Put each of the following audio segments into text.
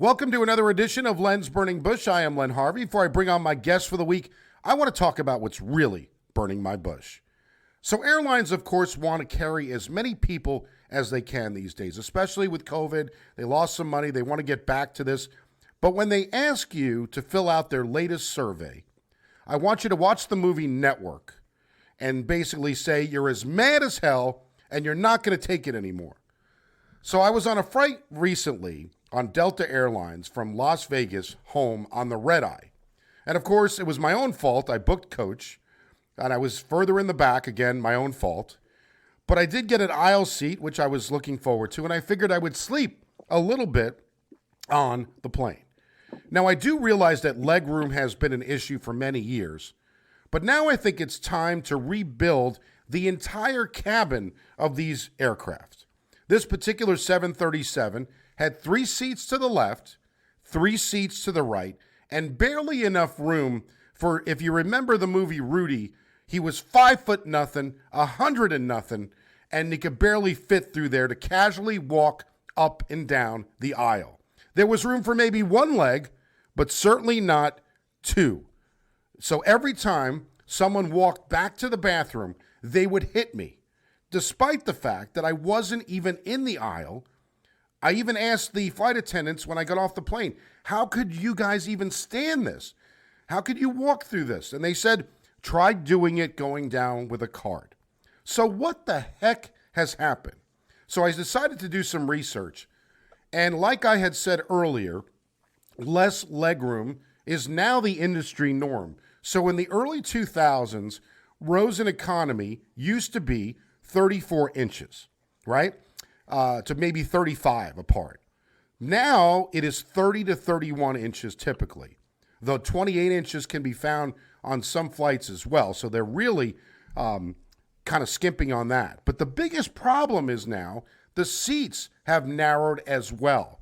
Welcome to another edition of Len's Burning Bush. I am Len Harvey. Before I bring on my guest for the week, I want to talk about what's really burning my bush. So airlines, of course, want to carry as many people as they can these days, especially with COVID. They lost some money. They want to get back to this. But when they ask you to fill out their latest survey, I want you to watch the movie Network and basically say you're as mad as hell and you're not going to take it anymore. So I was on a flight recently on Delta Airlines from Las Vegas home on the red eye. And of course, it was my own fault. I booked coach, and I was further in the back, again, my own fault. But I did get an aisle seat, which I was looking forward to, and I figured I would sleep a little bit on the plane. Now, I do realize that leg room has been an issue for many years, but now I think it's time to rebuild the entire cabin of these aircraft. This particular 737 had 3 seats to the left, 3 seats to the right, and barely enough room for, if you remember the movie Rudy, he was 5'0" 100 and he could barely fit through there to casually walk up and down the aisle. There was room for maybe 1 leg, but certainly not 2. So every time someone walked back to the bathroom, they would hit me, despite the fact that I wasn't even in the aisle. I even asked the flight attendants when I got off the plane, how could you guys even stand this? How could you walk through this? And they said, try doing it going down with a card. So what the heck has happened? So I decided to do some research. And like I had said earlier, less legroom is now the industry norm. So in the early 2000s, rows in economy used to be 34 inches, right? To maybe 35 apart. Now it is 30 to 31 inches typically, though 28 inches can be found on some flights as well. So they're really kind of skimping on that. But the biggest problem is now the seats have narrowed as well,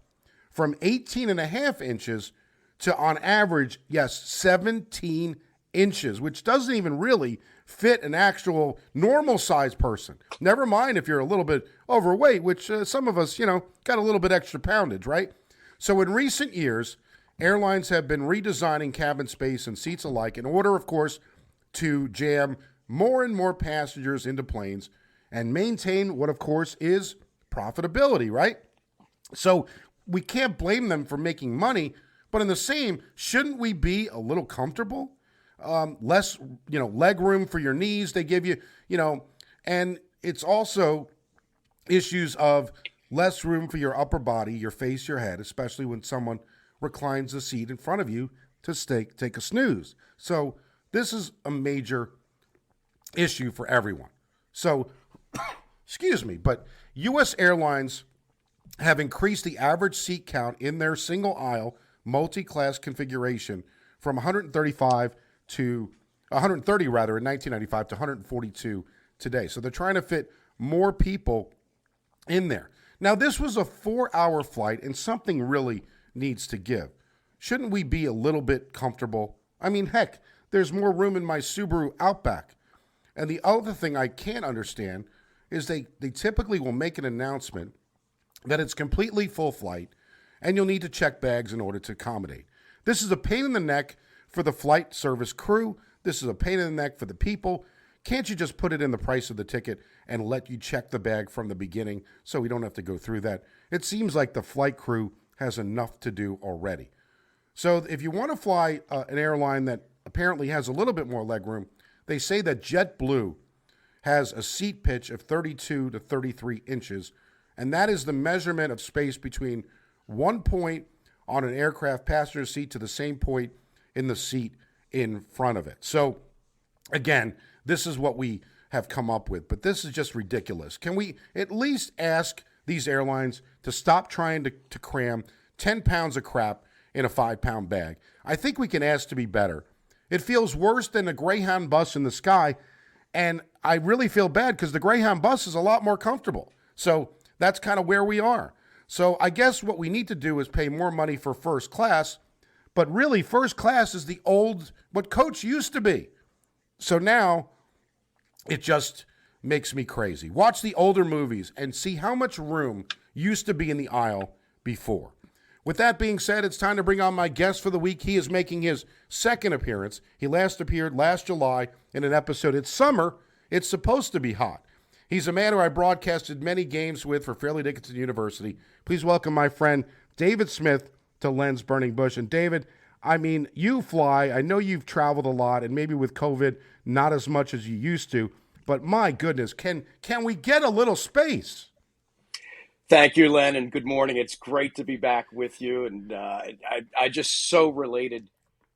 from 18 and a half inches to, on average, 17 inches, which doesn't even really fit an actual normal sized person. Never mind if you're a little bit overweight, which some of us, got a little bit extra poundage, right? So in recent years, airlines have been redesigning cabin space and seats alike in order, of course, to jam more and more passengers into planes and maintain what, of course, is profitability, right? So we can't blame them for making money, but in the same, shouldn't we be a little comfortable? Less, leg room for your knees they give you, and it's also issues of less room for your upper body, your face, your head, especially when someone reclines the seat in front of you to take a snooze. So this is a major issue for everyone. So, excuse me, but U.S. airlines have increased the average seat count in their single aisle multi-class configuration from 135 to 130 rather in 1995 to 142 today. So they're trying to fit more people in there. Now this was a 4-hour flight and something really needs to give. Shouldn't we be a little bit comfortable? I mean, heck, there's more room in my Subaru Outback. And the other thing I can't understand is they typically will make an announcement that it's completely full flight and you'll need to check bags in order to accommodate. This is a pain in the neck for the flight service crew. This is a pain in the neck for the people. Can't you just put it in the price of the ticket and let you check the bag from the beginning so we don't have to go through that? It seems like the flight crew has enough to do already. So if you want to fly an airline that apparently has a little bit more leg room, they say that JetBlue has a seat pitch of 32 to 33 inches, and that is the measurement of space between one point on an aircraft passenger seat to the same point in the seat in front of it. So again, this is what we have come up with, but this is just ridiculous. Can we at least ask these airlines to stop trying to cram 10 pounds of crap in a 5-pound bag? I think we can ask to be better. It feels worse than a Greyhound bus in the sky, and I really feel bad because the Greyhound bus is a lot more comfortable. So that's kind of where we are. So I guess what we need to do is pay more money for first class. But really, first class is what coach used to be. So now it just makes me crazy. Watch the older movies and see how much room used to be in the aisle before. With that being said, it's time to bring on my guest for the week. He is making his second appearance. He last appeared last July in an episode. It's summer. It's supposed to be hot. He's a man who I broadcasted many games with for Fairleigh Dickinson University. Please welcome my friend David Smith to Len's Burning Bush. And David, I mean, you fly. I know you've traveled a lot, and maybe with COVID, not as much as you used to. But my goodness, can we get a little space? Thank you, Len, and good morning. It's great to be back with you. And I just so related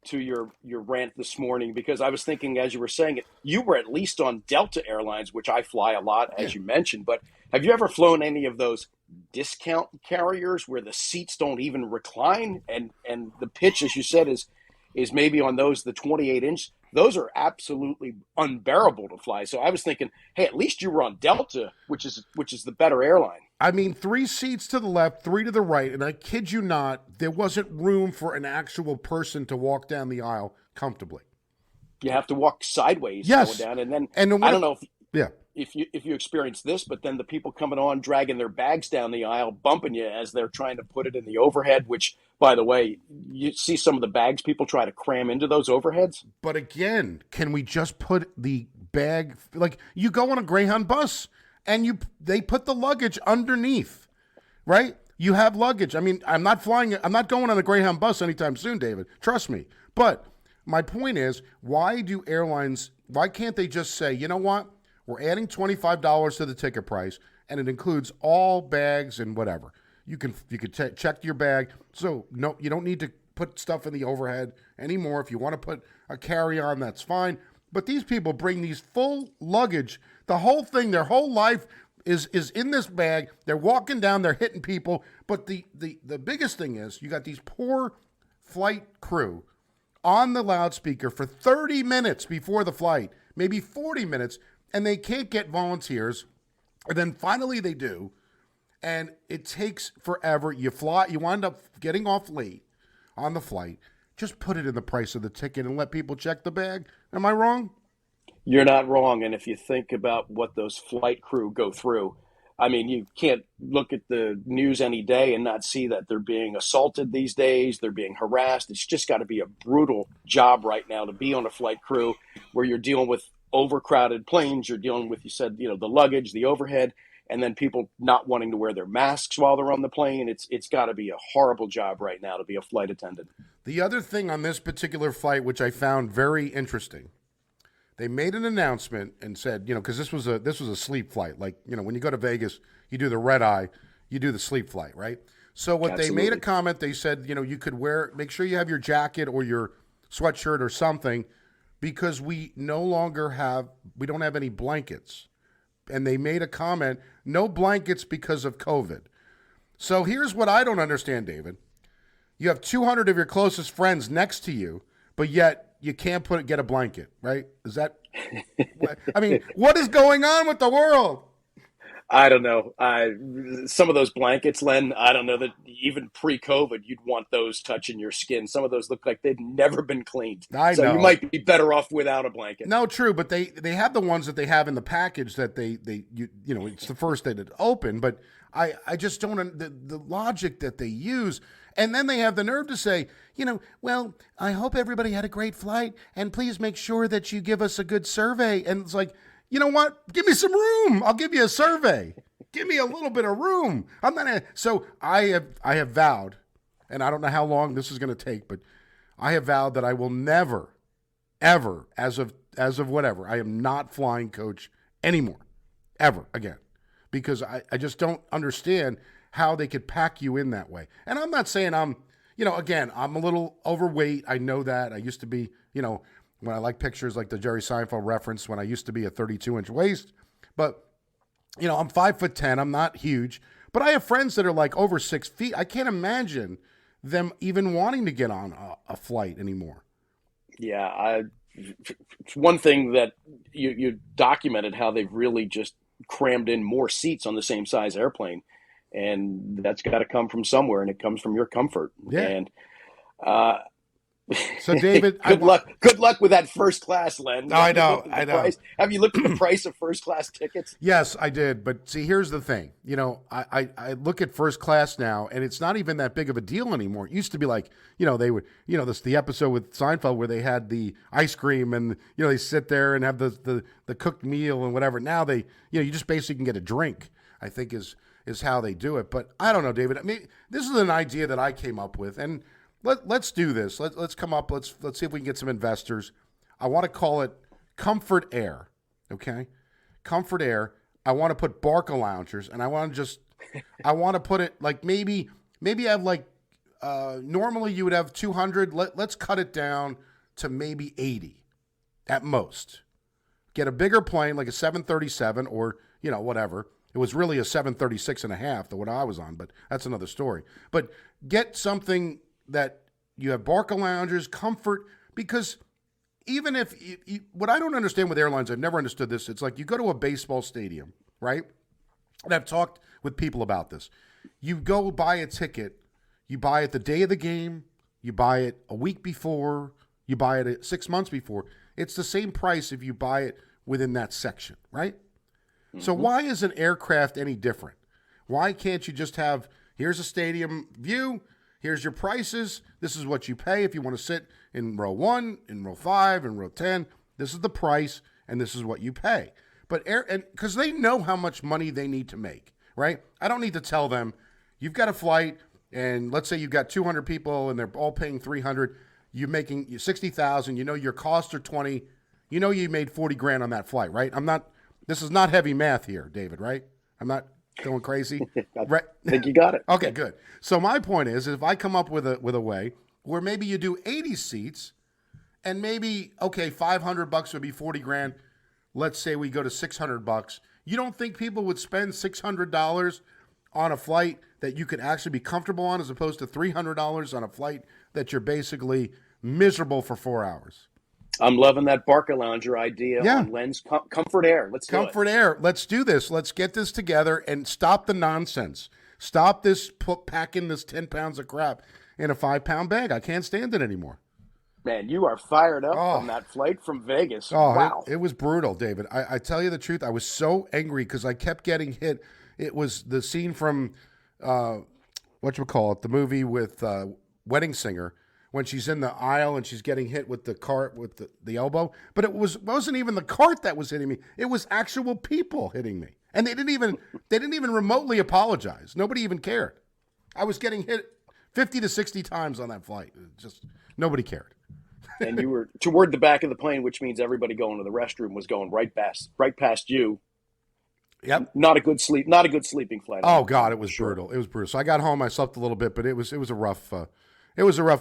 to your rant this morning because I was thinking as you were saying it, you were at least on Delta Airlines, which I fly a lot, as you mentioned. But have you ever flown any of those discount carriers where the seats don't even recline? And the pitch, as you said, is maybe on those, the 28-inch. Those are absolutely unbearable to fly. So I was thinking, hey, at least you were on Delta, which is the better airline. I mean, 3 seats to the left, 3 to the right, and I kid you not, there wasn't room for an actual person to walk down the aisle comfortably. You have to walk sideways yes. going down, and then I don't know if you experience this, but then the people coming on dragging their bags down the aisle, bumping you as they're trying to put it in the overhead. Which, by the way, you see some of the bags people try to cram into those overheads. But again, can we just put the bag like you go on a Greyhound bus? And they put the luggage underneath, right? You have luggage. I mean, I'm not going on a Greyhound bus anytime soon, David. Trust me. But my point is, why can't they just say, you know what? We're adding $25 to the ticket price, and it includes all bags and whatever. You can check your bag. So no, you don't need to put stuff in the overhead anymore. If you want to put a carry-on, that's fine. But these people bring these full luggage. The whole thing, their whole life is in this bag. They're walking down, they're hitting people. But the biggest thing is you got these poor flight crew on the loudspeaker for 30 minutes before the flight, maybe 40 minutes, and they can't get volunteers. And then finally they do, and it takes forever. You wind up getting off late on the flight. Just put it in the price of the ticket and let people check the bag. Am I wrong? You're not wrong. And if you think about what those flight crew go through, I mean, you can't look at the news any day and not see that they're being assaulted these days. They're being harassed. It's just got to be a brutal job right now to be on a flight crew where you're dealing with overcrowded planes. You're dealing with, you said, the luggage, the overhead, and then people not wanting to wear their masks while they're on the plane. It's got to be a horrible job right now to be a flight attendant. The other thing on this particular flight, which I found very interesting, they made an announcement and said, because this was a sleep flight. Like, when you go to Vegas, you do the red eye, you do the sleep flight, right? So what Absolutely. They made a comment, they said, you could make sure you have your jacket or your sweatshirt or something because we don't have any blankets. And they made a comment, no blankets because of COVID. So here's what I don't understand, David. You have 200 of your closest friends next to you, but yet you can't get a blanket, right? Is that, I mean, what is going on with the world? I don't know. Some of those blankets, Len, I don't know that even pre-COVID, you'd want those touching your skin. Some of those look like they've never been cleaned. I know. So you might be better off without a blanket. No, true, but they have the ones that they have in the package that it's the first day to open, but I just don't, the logic that they use. And then they have the nerve to say, well, I hope everybody had a great flight, and please make sure that you give us a good survey. And it's like, you know what? Give me some room. I'll give you a survey. Give me a little bit of room. So I have vowed, and I don't know how long this is going to take, but I have vowed that I will never, ever, as of whatever, I am not flying coach anymore, ever again, because I just don't understand how they could pack you in that way. And I'm not saying I'm a little overweight. I know that. I used to be, when I like pictures like the Jerry Seinfeld reference, when I used to be a 32-inch waist. But, I'm 5'10". I'm not huge. But I have friends that are like over 6 feet. I can't imagine them even wanting to get on a flight anymore. Yeah, it's one thing that you documented how they've really just crammed in more seats on the same size airplane. And that's got to come from somewhere, and it comes from your comfort. Yeah. And So, David, Good luck. Good luck with that first class, Len. I Have you know, looked at I the know. price? Have you looked at the price of first class tickets? Yes, I did. But see, here's the thing. I look at first class now, and it's not even that big of a deal anymore. It used to be like, they would, this the episode with Seinfeld where they had the ice cream and they sit there and have the cooked meal and whatever. Now they, you just basically can get a drink. I think is how they do it. But I don't know, David. I mean, this is an idea that I came up with, and let's do this. Let's come up. Let's see if we can get some investors. I want to call it Comfort Air. Okay. Comfort Air. I want to put Barca loungers, and I want to put it like maybe have like normally you would have 200. Let's cut it down to maybe 80 at most. Get a bigger plane like a 737 or whatever. It was really a 736 and a half, the one I was on, but that's another story. But get something that you have Barca loungers, comfort, because even if what I don't understand with airlines, I've never understood this. It's like you go to a baseball stadium, right? And I've talked with people about this. You go buy a ticket, you buy it the day of the game, you buy it a week before, you buy it 6 months before. It's the same price if you buy it within that section, right? Mm-hmm. So why is an aircraft any different? Why can't you just have, here's a stadium view, here's your prices, this is what you pay if you want to sit in row 1, in row 5, in row 10, this is the price, and this is what you pay. But because they know how much money they need to make, right? I don't need to tell them, you've got a flight, and let's say you've got 200 people, and they're all paying 300, you're making 60,000, your costs are 20, you made 40 grand on that flight, right? This is not heavy math here, David, right? I'm not going crazy. I think you got it. Okay, good. So my point is, if I come up with a way where maybe you do 80 seats, and maybe $500 would be 40 grand. Let's say we go to $600. You don't think people would spend $600 on a flight that you could actually be comfortable on, as opposed to $300 on a flight that you're basically miserable for 4 hours? I'm loving that Barca lounger idea on Len's Comfort Air. Let's do it. Comfort Air. Let's do this. Let's get this together and stop the nonsense. Stop this packing this 10 pounds of crap in a 5-pound bag. I can't stand it anymore. Man, you are fired up from that flight from Vegas. Wow. It was brutal, David. I tell you the truth. I was so angry because I kept getting hit. It was the scene from, the movie with Wedding Singer, when she's in the aisle and she's getting hit with the cart with the elbow. But it wasn't even the cart that was hitting me. It was actual people hitting me. And they didn't even remotely apologize. Nobody even cared. I was getting hit 50 to 60 times on that flight. Just nobody cared. And you were toward the back of the plane, which means everybody going to the restroom was going right past you. Yep. Not a good sleeping flight. Oh God, it was brutal. It was brutal. So I got home, I slept a little bit, but it was a rough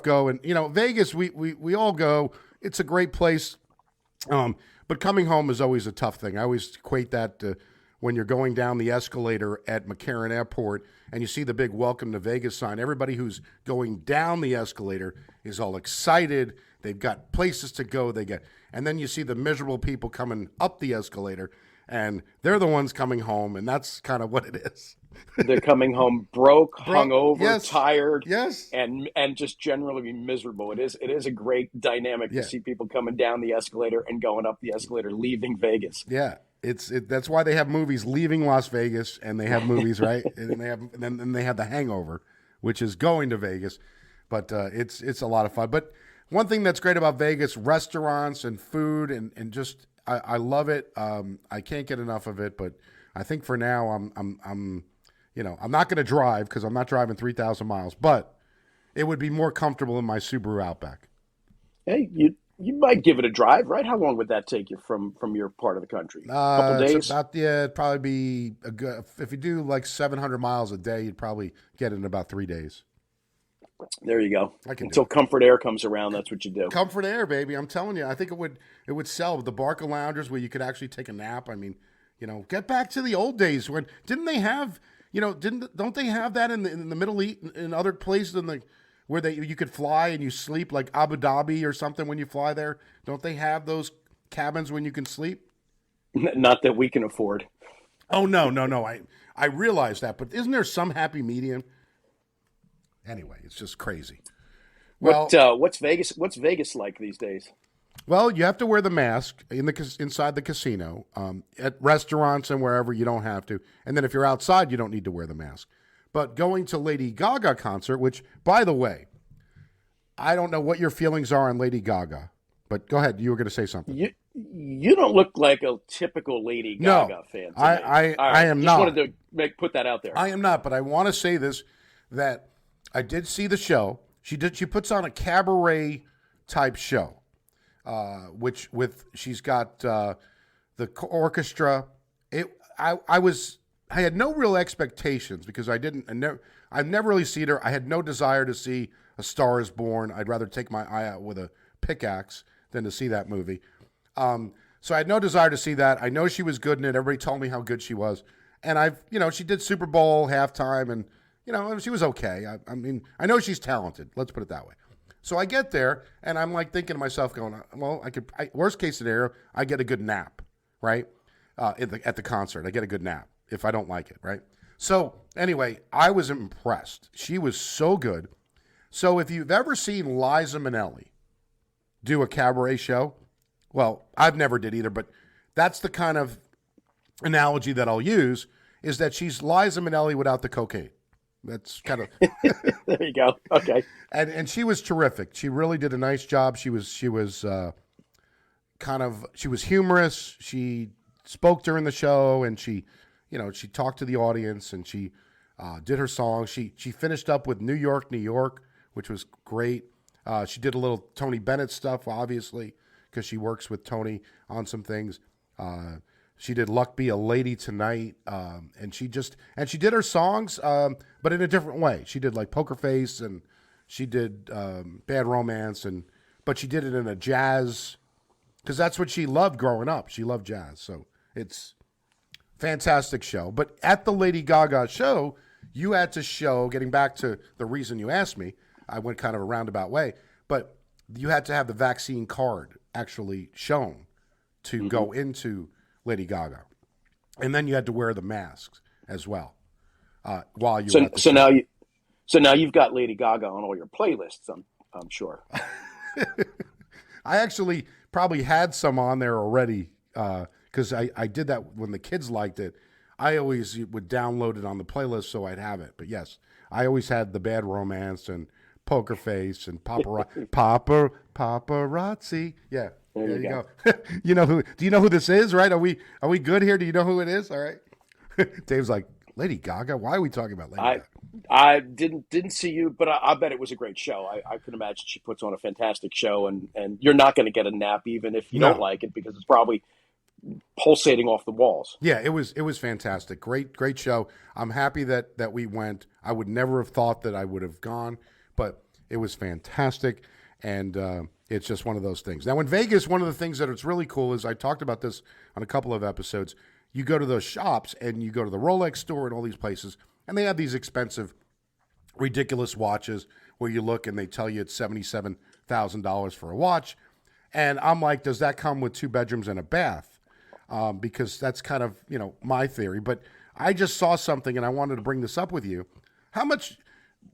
go. And Vegas, we all go. It's a great place. But coming home is always a tough thing. I always equate that to when you're going down the escalator at McCarran Airport and you see the big "Welcome to Vegas" sign. Everybody who's going down the escalator is all excited. They've got places to go. And then you see the miserable people coming up the escalator, and they're the ones coming home, and that's kind of what it is. They're coming home broke, hungover, tired, yes, and just generally miserable. It is a great dynamic to see people coming down the escalator and going up the escalator, leaving Vegas. Yeah, that's why they have movies Leaving Las Vegas, and they have movies right, and then they have The Hangover, which is going to Vegas. But it's a lot of fun. But one thing that's great about Vegas, restaurants and food, and just I love it. I can't get enough of it. But I think for now I'm not going to drive because I'm not driving 3,000 miles. But it would be more comfortable in my Subaru Outback. Hey, you might give it a drive, right? How long would that take you from your part of the country? A couple days? It'd probably be a good. If you do like 700 miles a day, you'd probably get it in about 3 days. There you go. Until Comfort Air comes around, that's what you do. Comfort Air, baby. I'm telling you, I think it would sell the Barca loungers where you could actually take a nap. I mean, get back to the old days when didn't they have, don't they have that in the Middle East in other places where you could fly and you sleep, like Abu Dhabi or something when you fly there? Don't they have those cabins when you can sleep? Not that we can afford. Oh no. I realize that, but isn't there some happy medium? Anyway, it's just crazy. Well, What's Vegas like these days? well, you have to wear the mask inside the casino. At restaurants and wherever you don't have to, and then if you're outside, you don't need to wear the mask. But going to Lady Gaga concert, which, by the way, I don't know what your feelings are on Lady Gaga, but go ahead. You were going to say something. You don't look like a typical Lady No, Gaga fan to I, me. I, All I right, am just not. wanted to put that out there. I am not, but I want to say this that I did see the show. She puts on a cabaret type show, which with she's got the orchestra. I had no real expectations because I've never really seen her. I had no desire to see A Star Is Born. I'd rather take my eye out with a pickaxe than to see that movie. So I had no desire to see that. I know she was good in it. Everybody told me how good she was. And she did Super Bowl halftime and, she was okay. I mean, I know she's talented. Let's put it that way. So I get there and I'm like thinking to myself going, well, worst case scenario, I get a good nap, right? At the concert, I get a good nap if I don't like it, right? So anyway, I was impressed. She was so good. So if you've ever seen Liza Minnelli do a cabaret show, well, I've never did either, but that's the kind of analogy that I'll use is that she's Liza Minnelli without the cocaine. That's kind of There you go. Okay. and she was terrific. She really did a nice job. She was she was humorous. She spoke during the show and she talked to the audience and she did her song. She finished up with New York, New York, which was great. She did a little Tony Bennett stuff, obviously, because she works with Tony on some things. She did "Luck Be a Lady Tonight," and she did her songs, but in a different way. She did like Poker Face, and she did Bad Romance, but she did it in a jazz, because that's what she loved growing up. She loved jazz, so it's fantastic show. But at the Lady Gaga show, you had to show. Getting back to the reason you asked me, I went kind of a roundabout way, but you had to have the vaccine card actually shown to go into Lady Gaga, and then you had to wear the masks as well while you were at the show. Now you've got Lady Gaga on all your playlists. I'm sure. I actually probably had some on there already because I did that when the kids liked it. I always would download it on the playlist so I'd have it. But yes, I always had the Bad Romance and Poker Face and Paparazzi. Yeah. There you go. You know who? Do you know who this is? Right? Are we good here? Do you know who it is? All right. Dave's like, Lady Gaga. Why are we talking about Lady Gaga? I didn't see you, but I bet it was a great show. I can imagine she puts on a fantastic show, and you're not going to get a nap even if you don't like it because it's probably pulsating off the walls. Yeah, it was fantastic. Great show. I'm happy that we went. I would never have thought that I would have gone, but it was fantastic, and it's just one of those things. Now, in Vegas, one of the things that it's really cool is I talked about this on a couple of episodes. You go to those shops and you go to the Rolex store and all these places, and they have these expensive, ridiculous watches where you look and they tell you it's $77,000 for a watch. And I'm like, does that come with 2 bedrooms and a bath? Because that's kind of, my theory. But I just saw something and I wanted to bring this up with you.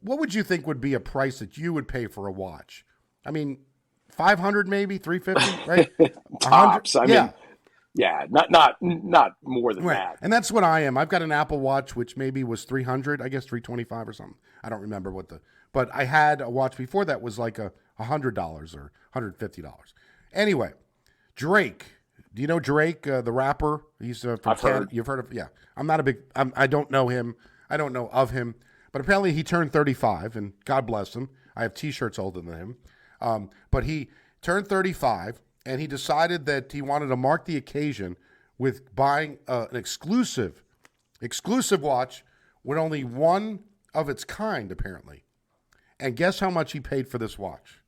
What would you think would be a price that you would pay for a watch? I mean, 500 maybe, 350, right? Tops. I mean, yeah, not more than that. And that's what I am. I've got an Apple Watch which maybe was 300, I guess 325 or something. I don't remember but I had a watch before that was like $100 or $150. Anyway, Drake. Do you know Drake, the rapper? He's from Canada. You've heard of? Yeah. I don't know him. I don't know of him. But apparently he turned 35, and God bless him. I have T-shirts older than him. But he turned 35, and he decided that he wanted to mark the occasion with buying an exclusive watch with only one of its kind, apparently. And guess how much he paid for this watch?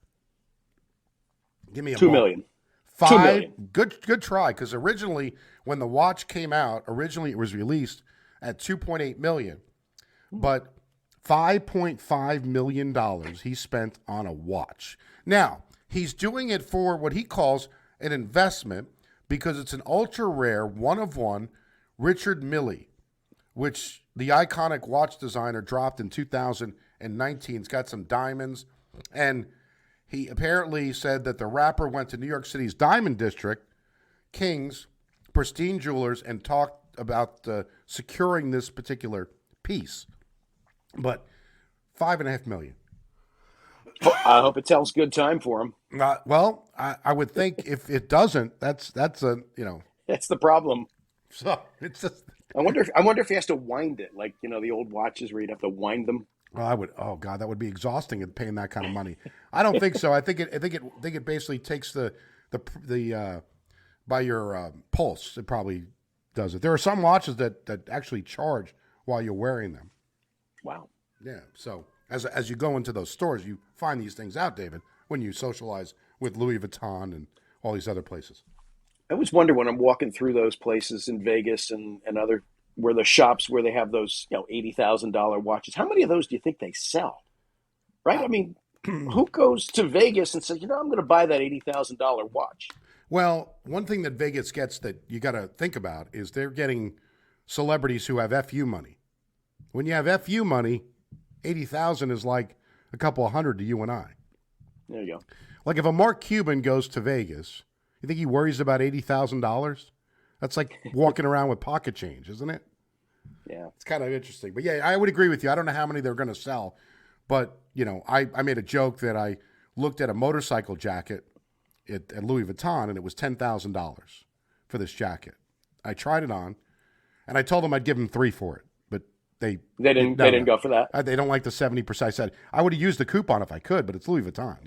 Give me a $2 million. $2 million. Good try, because originally, when the watch came out, it was released at $2.8 million. But $5.5 million he spent on a watch. Now, he's doing it for what he calls an investment because it's an ultra rare, one of one Richard Mille, which the iconic watch designer dropped in 2019. It's got some diamonds. And He apparently said that the rapper went to New York City's Diamond District, Kings, Pristine Jewelers, and talked about securing this particular piece. But $5.5 million. I hope it tells good time for him. Well, I would think if it doesn't, that's a That's the problem. so it's just. I wonder if he has to wind it, like the old watches where you'd have to wind them. Well, I would. Oh God, that would be exhausting. Paying that kind of money. I don't think so. I think it basically takes the by your pulse. It probably does it. There are some watches that actually charge while you're wearing them. Wow. Yeah. So as you go into those stores, you find these things out, David, when you socialize with Louis Vuitton and all these other places. I always wonder when I'm walking through those places in Vegas and other where the shops where they have those $80,000 watches. How many of those do you think they sell? Right? I mean, who goes to Vegas and says, I'm going to buy that $80,000 watch? Well, one thing that Vegas gets that you got to think about is they're getting celebrities who have FU money. When you have FU money, 80,000 is like a couple of hundred to you and I. There you go. Like if a Mark Cuban goes to Vegas, you think he worries about $80,000? That's like walking around with pocket change, isn't it? Yeah. It's kind of interesting. But yeah, I would agree with you. I don't know how many they're going to sell, but I made a joke that I looked at a motorcycle jacket at Louis Vuitton and it was $10,000 for this jacket. I tried it on and I told them I'd give them $3 for it. They didn't go for that. They don't like the 70%. I said I would have used the coupon if I could, but it's Louis Vuitton,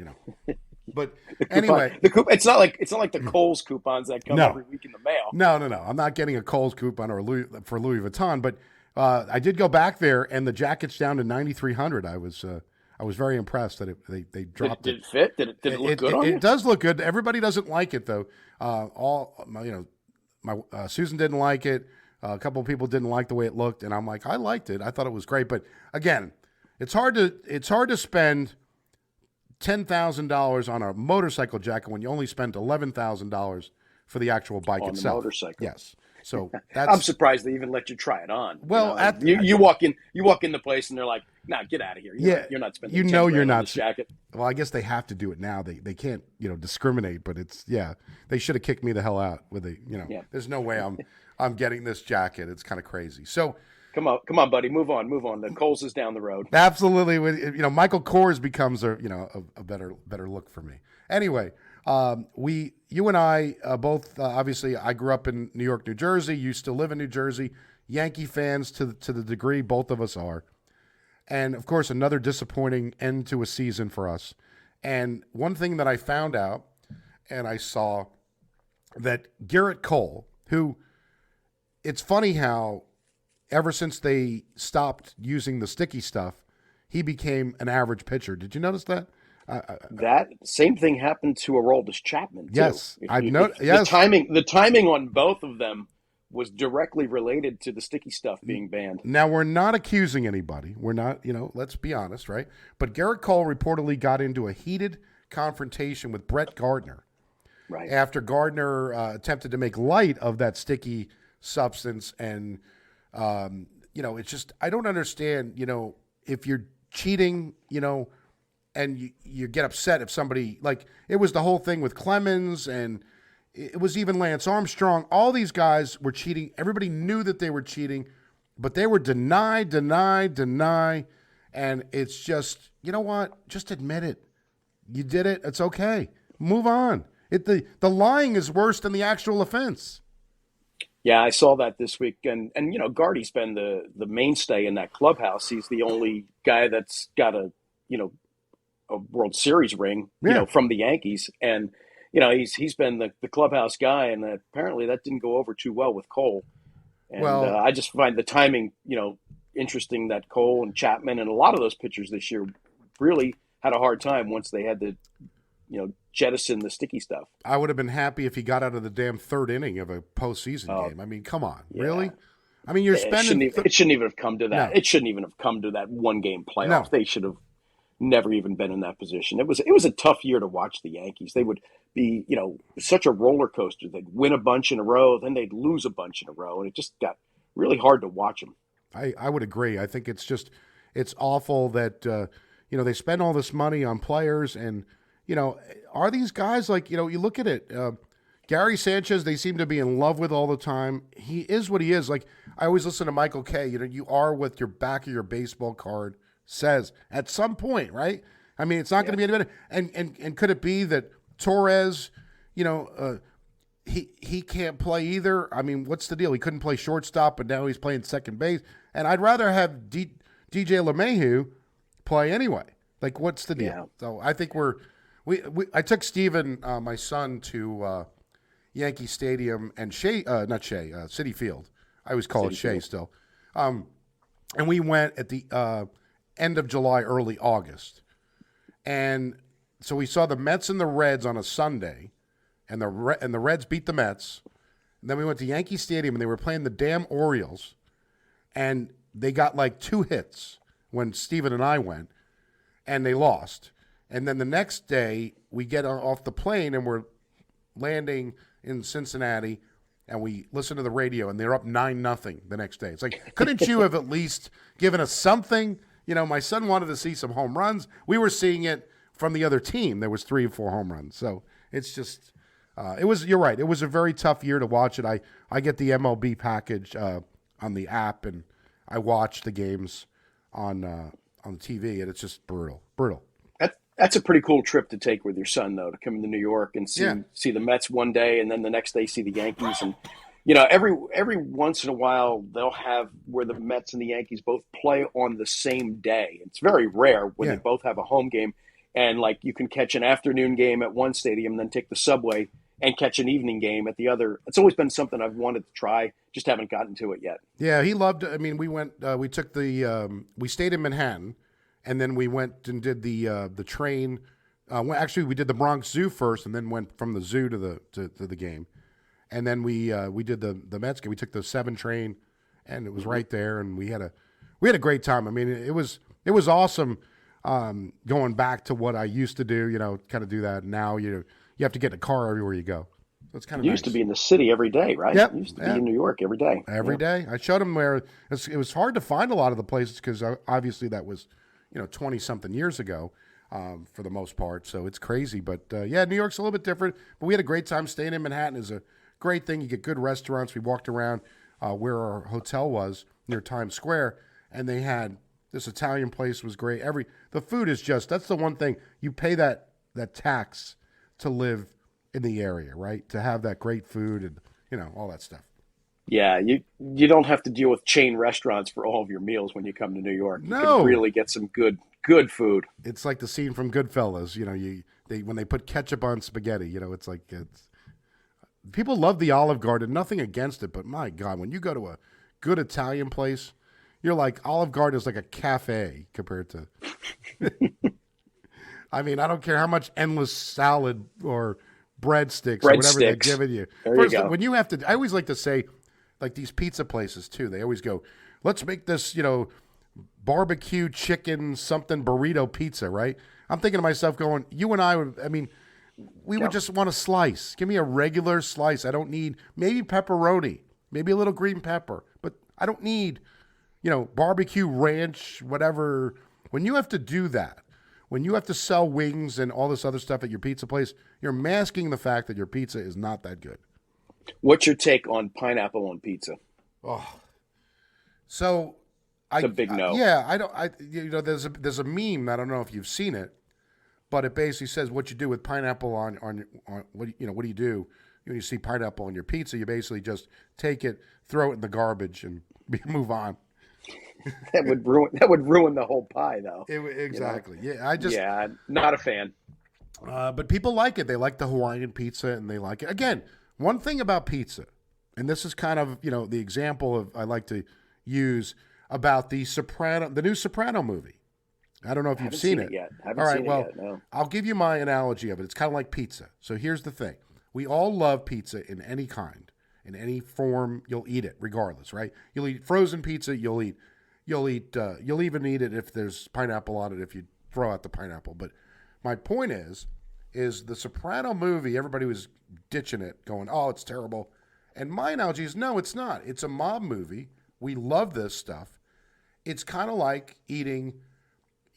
But anyway, it's not like the Kohl's coupons that come every week in the mail. No. I'm not getting a Kohl's coupon or for Louis Vuitton, but I did go back there and the jacket's down to $9,300. I was very impressed that they dropped it. Did it fit? Did it look good on you? It does look good. Everybody doesn't like it though. My Susan didn't like it. A couple of people didn't like the way it looked, and I'm like, I liked it. I thought it was great, but again, it's hard to spend $10,000 on a motorcycle jacket when you only spent $11,000 for the actual bike on itself. The motorcycle. Yes. So that's. I'm surprised they even let you try it on. Well, you walk in the place and they're like, "Nah, get out of here. You're not spending. You're not on this jacket." Well, I guess they have to do it now. They can't discriminate, but they should have kicked me the hell out with There's no way I'm getting this jacket. It's kind of crazy. So. Come on, buddy. Move on. The Kohl's is down the road. Absolutely. Michael Kors becomes a better look for me. Anyway, you and I both obviously I grew up in New York, New Jersey. You still live in New Jersey. Yankee fans to the degree both of us are, and of course another disappointing end to a season for us. And one thing that I found out, and I saw that Garrett Cole, who, it's funny how. Ever since they stopped using the sticky stuff, he became an average pitcher. Did you notice that? That same thing happened to Aroldis Chapman, too. Yes, I've noticed. Yes, the timing on both of them was directly related to the sticky stuff being banned. Now we're not accusing anybody. We're not. Let's be honest, right? But Garrett Cole reportedly got into a heated confrontation with Brett Gardner, right? After Gardner attempted to make light of that sticky substance and. It's just, I don't understand, if you're cheating, and you get upset if somebody, like, it was the whole thing with Clemens and it was even Lance Armstrong. All these guys were cheating. Everybody knew that they were cheating, but they were deny. And it's just, you know what? Just admit it. You did it. It's okay. Move on. The lying is worse than the actual offense. Yeah, I saw that this week, and Gardy's been the mainstay in that clubhouse. He's the only guy that's got a World Series ring, from the Yankees, and he's been the clubhouse guy, and apparently that didn't go over too well with Cole. And I just find the timing, interesting that Cole and Chapman and a lot of those pitchers this year really had a hard time once they had to, jettison the sticky stuff. I would have been happy if he got out of the damn third inning of a postseason game. I mean, come on, really? I mean, you're spending. It shouldn't even have come to that. No. It shouldn't even have come to that one game playoff. No. They should have never even been in that position. It was a tough year to watch the Yankees. They would be, such a roller coaster. They'd win a bunch in a row, then they'd lose a bunch in a row, and it just got really hard to watch them. I would agree. I think it's awful that they spend all this money on players and. are these guys like, you look at it, Gary Sanchez, they seem to be in love with all the time. He is what he is. Like, I always listen to Michael Kay, you are what your back of your baseball card says at some point, right? I mean, it's not going to be any better. And could it be that Torres, he can't play either? I mean, what's the deal? He couldn't play shortstop, but now he's playing second base. And I'd rather have DJ LeMahieu play anyway. Like, what's the deal? Yeah. So I think I took Steven, my son, to Yankee Stadium and Citi Field. I always call it Shea still. And we went at the end of July, early August. And so we saw the Mets and the Reds on a Sunday, and the Reds beat the Mets. And then we went to Yankee Stadium, and they were playing the damn Orioles, and they got like 2 hits when Steven and I went, and they lost. And then the next day, we get off the plane, and we're landing in Cincinnati, and we listen to the radio, and they're up 9-0 the next day. It's like, couldn't you have at least given us something? My son wanted to see some home runs. We were seeing it from the other team. There was 3 or 4 home runs. So it's just, you're right. It was a very tough year to watch it. I get the MLB package on the app, and I watch the games on the TV, and it's just brutal. That's a pretty cool trip to take with your son, though, to come to New York and see the Mets one day, and then the next day see the Yankees. And every once in a while they'll have where the Mets and the Yankees both play on the same day. It's very rare when they both have a home game, and like you can catch an afternoon game at one stadium, then take the subway and catch an evening game at the other. It's always been something I've wanted to try, just haven't gotten to it yet. Yeah, he loved it. I mean, we went, we took we stayed in Manhattan. And then we went and did the train. Actually, we did the Bronx Zoo first, and then went from the zoo to the game. And then we did the Mets game. We took the 7 train, and it was right there. And we had a great time. I mean, it was awesome going back to what I used to do. Kind of do that. Now you have to get in a car everywhere you go. So it's kind of You used to be in the city every day, right? Yep. You used to be in New York every day. Every day. I showed him where it was hard to find a lot of the places because obviously that was 20-something years ago for the most part. So it's crazy. But, New York's a little bit different. But we had a great time. Staying in Manhattan is a great thing. You get good restaurants. We walked around where our hotel was near Times Square, and they had this Italian place was great. The food is that's the one thing. You pay that tax to live in the area, right? To have that great food and, all that stuff. Yeah, you don't have to deal with chain restaurants for all of your meals when you come to New York. You can really get some good food. It's like the scene from Goodfellas. When they put ketchup on spaghetti. It's like people love the Olive Garden. Nothing against it, but my God, when you go to a good Italian place, you're like Olive Garden is like a cafe compared to. I mean, I don't care how much endless salad or breadsticks or whatever they're giving you. There you go. When you have to, I always like to say. Like these pizza places too, they always go, let's make this, barbecue chicken something burrito pizza, right? I'm thinking to myself going, you and I would just want a slice. Give me a regular slice. I don't need maybe pepperoni, maybe a little green pepper, but I don't need, barbecue ranch, whatever. When you have to do that, when you have to sell wings and all this other stuff at your pizza place, you're masking the fact that your pizza is not that good. What's your take on pineapple on pizza? Oh, so it's a big no. There's a meme. I don't know if you've seen it, but it basically says what you do with pineapple on what do you do when you see pineapple on your pizza? You basically just take it, throw it in the garbage, and move on. That would ruin the whole pie, though. Exactly. Yeah, not a fan. But people like it. They like the Hawaiian pizza, and they like it. Again, one thing about pizza, and this is kind of the example I like to use about the new Soprano movie. I don't know if you've seen it yet. All right, no. I'll give you my analogy of it. It's kind of like pizza. So here's the thing: we all love pizza in any kind, in any form. You'll eat it regardless, right? You'll eat frozen pizza. You'll even eat it if there's pineapple on it. If you throw out the pineapple, but my point is the Soprano movie, everybody was ditching it, going, oh, it's terrible. And my analogy is, no, it's not. It's a mob movie. We love this stuff. It's kind of like eating,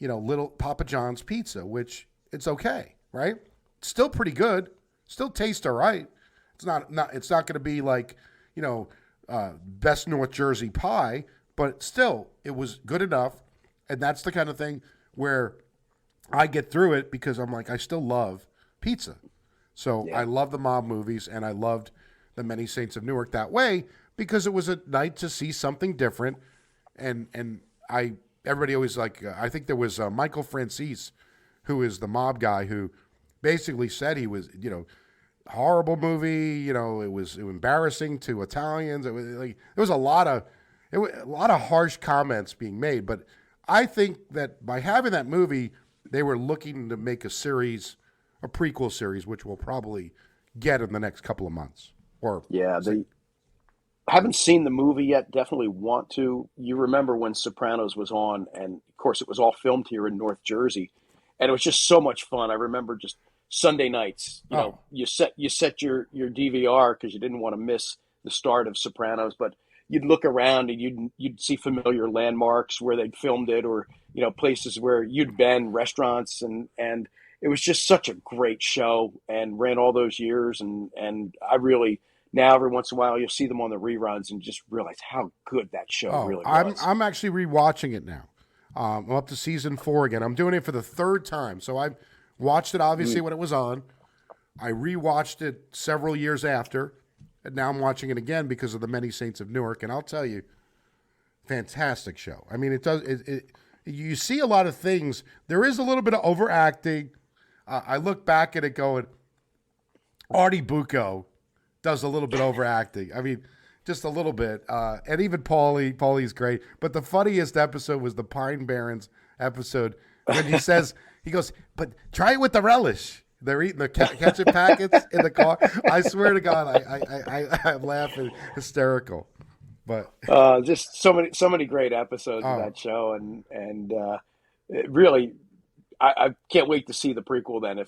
little Papa John's pizza, which it's okay. right? Still pretty good. Still tastes all right. It's not going to be like, you know, best North Jersey pie, but still it was good enough. And that's the kind of thing where I get through it because I'm like, I still love pizza. So I love the mob movies, and I loved the Many Saints of Newark that way because it was a night to see something different. And everybody always like, I think there was Michael Francis, who is the mob guy, who basically said he was, horrible movie. It was embarrassing to Italians. It was like there was a lot of harsh comments being made. But I think that by having that movie, they were looking to make a prequel series, which we'll probably get in the next couple of months. They haven't seen the movie yet. Definitely want to. You remember when Sopranos was on, and of course it was all filmed here in North Jersey, and it was just so much fun. I remember just Sunday nights. You set your DVR because you didn't want to miss the start of Sopranos, but you'd look around and you'd see familiar landmarks where they'd filmed it, or places where you'd been, restaurants, and it was just such a great show and ran all those years, and I really. Now, every once in a while, you'll see them on the reruns and just realize how good that show really was. I'm actually rewatching it now. I'm up to season 4 again. I'm doing it for the third time. So I watched it, obviously, when it was on. I rewatched it several years after. And now I'm watching it again because of the Many Saints of Newark. And I'll tell you, fantastic show. I mean, you see a lot of things. There is a little bit of overacting. I look back at it going, Artie Bucco does a little bit overacting. I mean, just a little bit. And even Paulie's great. But the funniest episode was the Pine Barrens episode when he goes, but try it with the relish. They're eating the ketchup packets in the car. I swear to God, I'm laughing hysterical. But just so many great episodes of that show, and it really. I can't wait to see the prequel. Then,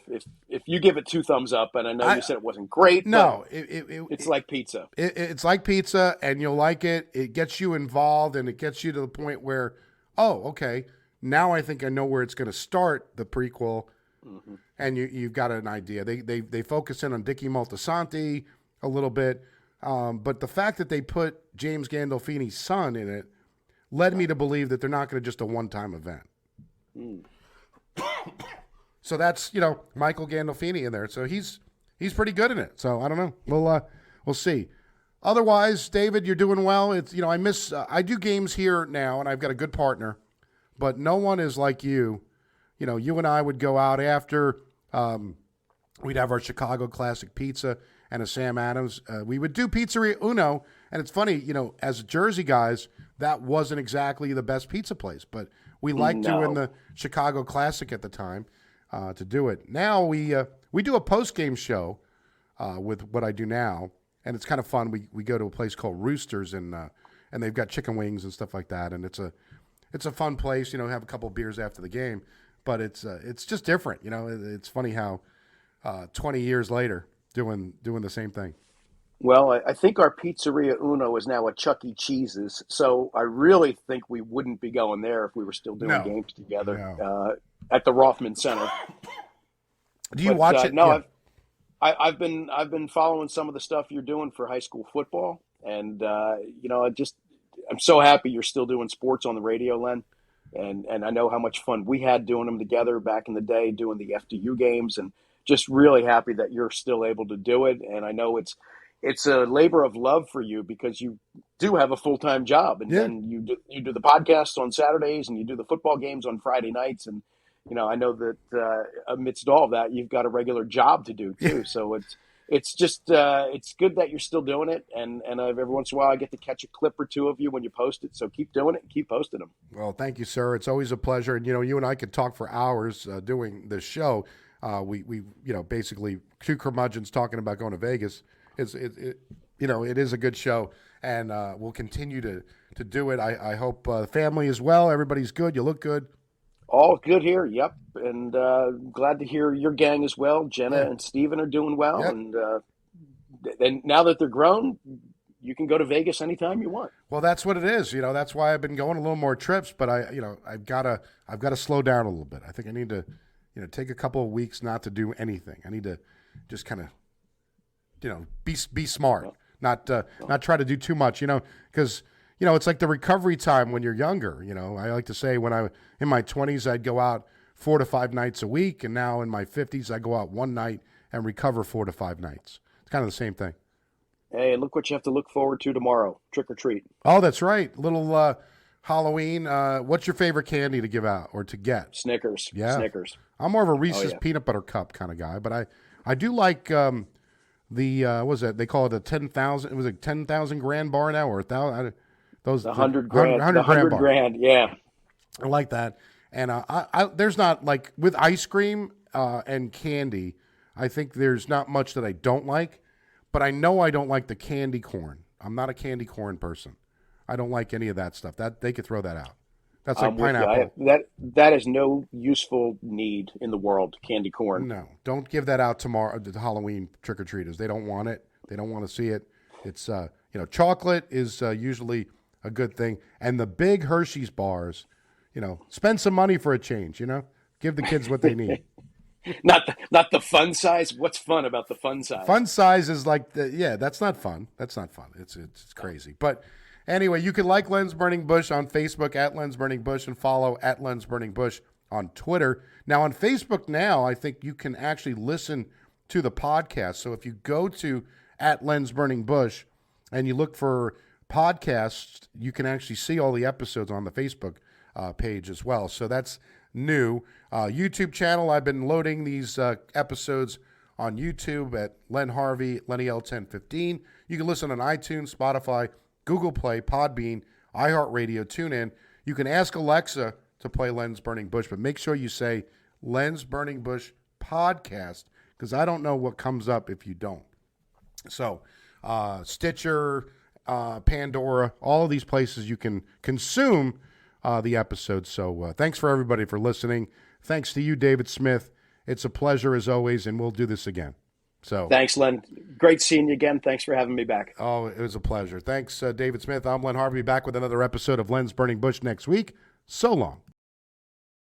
if you give it 2 thumbs up, and I know you said it wasn't great. No, it's like pizza. It's like pizza, and you'll like it. It gets you involved, and it gets you to the point where, oh, okay, now I think I know where it's going to start. The prequel, and you've got an idea. They focus in on Dickie Moltisanti a little bit, but the fact that they put James Gandolfini's son in it led me to believe that they're not going to just a one-time event. So that's Michael Gandolfini in there. So he's pretty good in it. So I don't know. We'll see. Otherwise, David, you're doing well. It's I do games here now, and I've got a good partner, but no one is like you. You and I would go out after. We'd have our Chicago Classic Pizza and a Sam Adams. We would do Pizzeria Uno, and it's funny. As Jersey guys, that wasn't exactly the best pizza place, but we liked doing the Chicago Classic at the time to do it. Now we do a post-game show with what I do now, and it's kind of fun. We go to a place called Roosters, and they've got chicken wings and stuff like that, and it's a fun place. Have a couple of beers after the game, but it's just different. It's funny how 20 years later doing the same thing. Well, I think our Pizzeria Uno is now a Chuck E. Cheese's, so I really think we wouldn't be going there if we were still doing games together at the Rothman Center. Do you watch it? No, yeah. I've been following some of the stuff you're doing for high school football, and I'm so happy you're still doing sports on the radio, Len. And I know how much fun we had doing them together back in the day, doing the FDU games, and just really happy that you're still able to do it. And I know it's a labor of love for you because you do have a full-time job, and then you do the podcast on Saturdays, and you do the football games on Friday nights. And, I know that amidst all of that, you've got a regular job to do too. So it's just it's good that you're still doing it. And every once in a while I get to catch a clip or 2 of you when you post it. So keep doing it and keep posting them. Well, thank you, sir. It's always a pleasure. And, you and I could talk for hours doing this show. We basically 2 curmudgeons talking about going to Vegas. It is a good show, and we'll continue to do it. I hope the family is well. Everybody's good. You look good. All good here. Yep. And glad to hear your gang as well. Jenna and Steven are doing well. Yep. And then now that they're grown, you can go to Vegas anytime you want. Well, that's what it is. That's why I've been going a little more trips, but I've got to slow down a little bit. I think I need to take a couple of weeks not to do anything. I need to just kind of, be smart, not try to do too much, because, it's like the recovery time when you're younger. I like to say when in my 20s, I'd go out 4 to 5 nights a week. And now in my 50s, I go out one night and recover 4 to 5 nights. It's kind of the same thing. Hey, look what you have to look forward to tomorrow. Trick or treat. Oh, that's right. Little Halloween. What's your favorite candy to give out or to get? Snickers. Yeah. Snickers. I'm more of a Reese's yeah. peanut butter cup kind of guy, but I do like what was that? They call it a 10,000. It was a 10,000 grand bar now or 1,000. Those The 100 grand. 100 bar. Grand. Yeah. I like that. And there's not like with ice cream and candy. I think there's not much that I don't like, but I know I don't like the candy corn. I'm not a candy corn person. I don't like any of that stuff. That they could throw that out. That's like pineapple. That is no useful need in the world. Candy corn. No, don't give that out tomorrow. The Halloween trick or treaters. They don't want it. They don't want to see it. It's chocolate is usually a good thing, and the big Hershey's bars. Spend some money for a change. Give the kids what they need. Not the fun size. What's fun about the fun size? Fun size is like that's not fun. That's not fun. It's crazy. But anyway, you can like Lens Burning Bush on Facebook at Lens Burning Bush and follow at Lens Burning Bush on Twitter. Now on Facebook now, I think you can actually listen to the podcast. So if you go to at Lens Burning Bush and you look for podcasts, you can actually see all the episodes on the Facebook page as well. So that's new. YouTube channel, I've been loading these episodes on YouTube at Len Harvey, Lenny L1015. You can listen on iTunes, Spotify, Google Play, Podbean, iHeartRadio, TuneIn. You can ask Alexa to play Lens Burning Bush, but make sure you say Lens Burning Bush Podcast, because I don't know what comes up if you don't. So Stitcher, Pandora, all of these places you can consume the episodes. So thanks for everybody for listening. Thanks to you, David Smith. It's a pleasure as always, and we'll do this again. So thanks, Len. Great seeing you again. Thanks for having me back. Oh, it was a pleasure. Thanks, David Smith. I'm Len Harvey, back with another episode of Lens Burning Bush next week. So long.